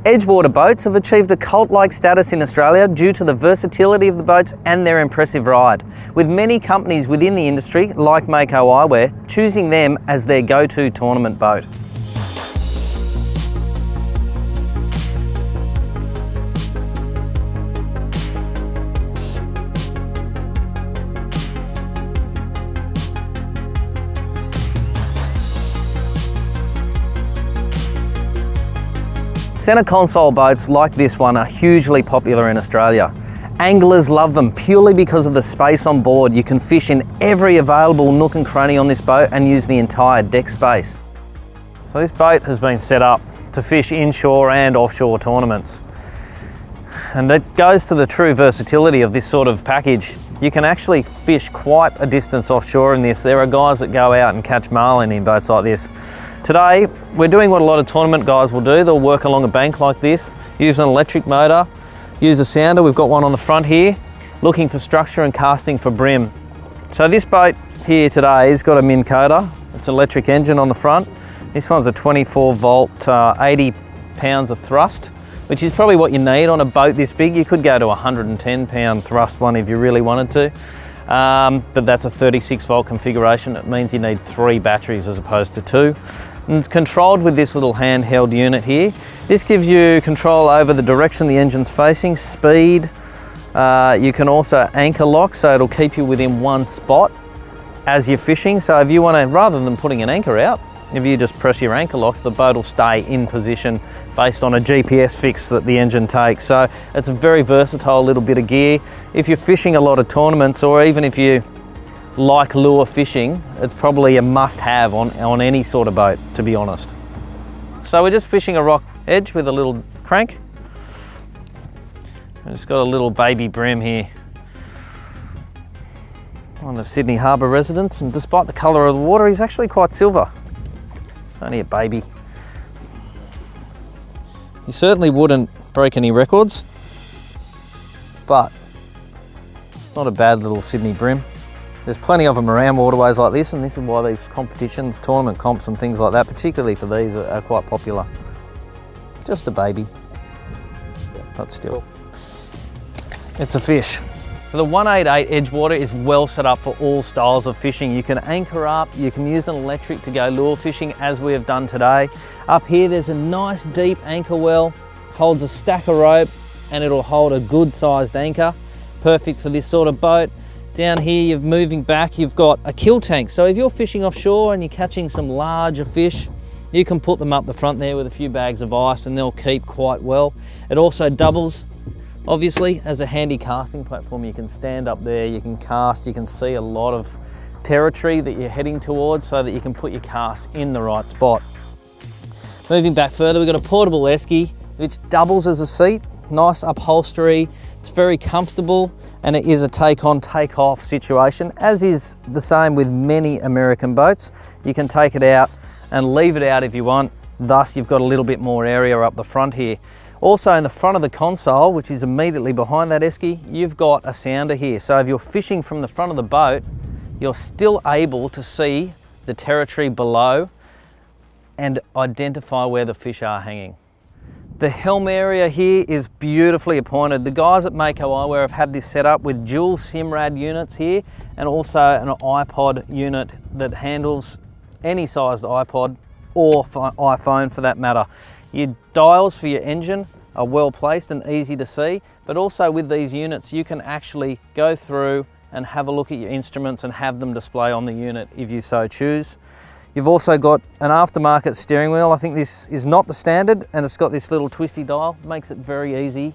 Edgewater boats have achieved a cult-like status in Australia due to the versatility of the boats and their impressive ride, with many companies within the industry, like Mako Eyewear, choosing them as their go-to tournament boat. Centre console boats like this one are hugely popular in Australia. Anglers love them purely because of the space on board. You can fish in every available nook and cranny on this boat and use the entire deck space. So this boat has been set up to fish inshore and offshore tournaments. And that goes to the true versatility of this sort of package. You can actually fish quite a distance offshore in this. There are guys that go out and catch marlin in boats like this. Today, we're doing what a lot of tournament guys will do. They'll work along a bank like this, use an electric motor, use a sounder. We've got one on the front here, looking for structure and casting for brim. So this boat here today has got a Minn Kota. It's an electric engine on the front. This one's a 24 volt, 80 pounds of thrust, which is probably what you need on a boat this big. You could go to a 110 pound thrust one if you really wanted to. But that's a 36 volt configuration. It means you need 3 batteries as opposed to 2. And it's controlled with this little handheld unit here. This gives you control over the direction the engine's facing, speed. You can also anchor lock, so it'll keep you within one spot as you're fishing. So if you want to, rather than putting an anchor out, if you just press your anchor lock, the boat will stay in position based on a GPS fix that the engine takes. So it's a very versatile little bit of gear. If you're fishing a lot of tournaments, or even if you like lure fishing, it's probably a must-have on any sort of boat, to be honest. So we're just fishing a rock edge with a little crank. I've just got a little baby brim here on the Sydney Harbour residence, and despite the colour of the water, he's actually quite silver. It's only a baby. You certainly wouldn't break any records, but it's not a bad little Sydney brim. There's plenty of them around waterways like this, and this is why these competitions, tournament comps and things like that, particularly for these, are quite popular. Just a baby, but still. It's a fish. So the 188 Edgewater is well set up for all styles of fishing. You can anchor up, you can use an electric to go lure fishing as we have done today. Up here there's a nice deep anchor well, holds a stack of rope, and it'll hold a good sized anchor. Perfect for this sort of boat. Down here, you're moving back, you've got a kill tank. So if you're fishing offshore and you're catching some larger fish, you can put them up the front there with a few bags of ice and they'll keep quite well. It also doubles, obviously, as a handy casting platform. You can stand up there, you can cast, you can see a lot of territory that you're heading towards so that you can put your cast in the right spot. Moving back further, we've got a portable esky, which doubles as a seat, nice upholstery. It's very comfortable, and it is a take-on, take-off situation, as is the same with many American boats. You can take it out and leave it out if you want. Thus, you've got a little bit more area up the front here. Also, in the front of the console, which is immediately behind that esky, you've got a sounder here. So if you're fishing from the front of the boat, you're still able to see the territory below and identify where the fish are hanging. The helm area here is beautifully appointed. The guys at Mako Eyewear have had this set up with dual Simrad units here, and also an iPod unit that handles any sized iPod or iPhone for that matter. Your dials for your engine are well placed and easy to see, but also with these units you can actually go through and have a look at your instruments and have them display on the unit if you so choose. You've also got an aftermarket steering wheel. I think this is not the standard, and it's got this little twisty dial. Makes it very easy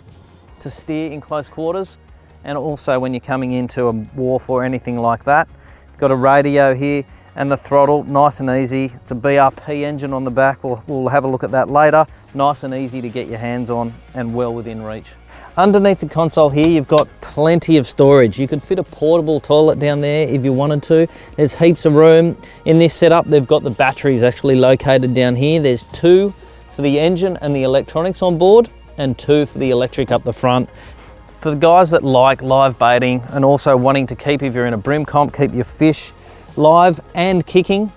to steer in close quarters, and also when you're coming into a wharf or anything like that. You've got a radio here and the throttle, nice and easy. It's a BRP engine on the back. We'll have a look at that later. Nice and easy to get your hands on and well within reach. Underneath the console here, you've got plenty of storage. You could fit a portable toilet down there if you wanted to. There's heaps of room. In this setup, they've got the batteries actually located down here. There's 2 for the engine and the electronics on board, and 2 for the electric up the front. For the guys that like live baiting and also wanting to keep, if you're in a brim comp, keep your fish live and kicking,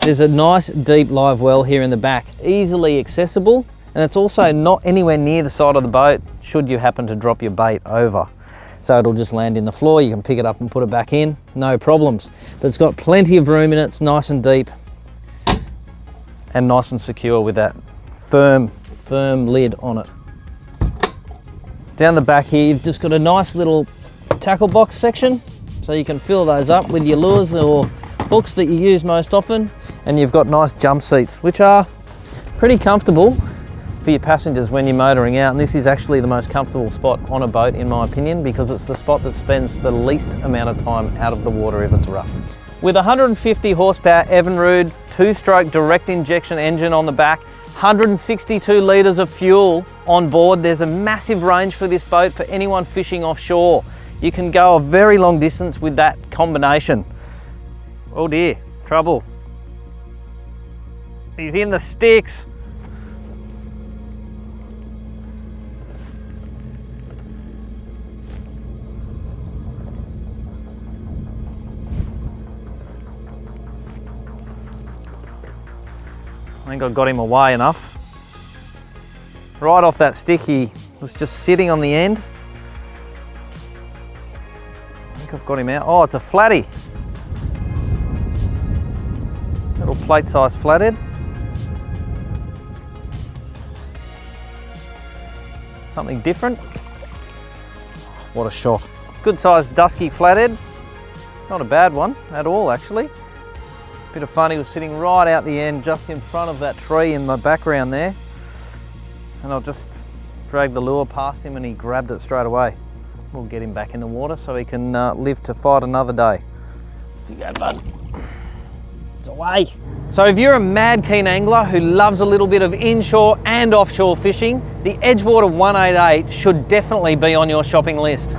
there's a nice deep live well here in the back, easily accessible and it's also not anywhere near the side of the boat should you happen to drop your bait over. So it'll just land in the floor, you can pick it up and put it back in, no problems. But it's got plenty of room in it, it's nice and deep and nice and secure with that firm lid on it. Down the back here, you've just got a nice little tackle box section, so you can fill those up with your lures or hooks that you use most often. And you've got nice jump seats, which are pretty comfortable for your passengers when you're motoring out. And this is actually the most comfortable spot on a boat, in my opinion, because it's the spot that spends the least amount of time out of the water if it's rough. With 150 horsepower Evinrude 2-stroke direct injection engine on the back, 162 litres of fuel on board, there's a massive range for this boat for anyone fishing offshore. You can go a very long distance with that combination. Oh dear, trouble. He's in the sticks. I think I got him away enough. Right off that stick, he was just sitting on the end. I think I've got him out. Oh, it's a flatty. Little plate-sized flathead. Something different. What a shot. Good-sized dusky flathead. Not a bad one at all, actually. Bit of fun, he was sitting right out the end, just in front of that tree in the background there. And I'll just drag the lure past him and he grabbed it straight away. We'll get him back in the water so he can live to fight another day. Off you go, bud. It's away. So if you're a mad keen angler who loves a little bit of inshore and offshore fishing, the Edgewater 188 should definitely be on your shopping list.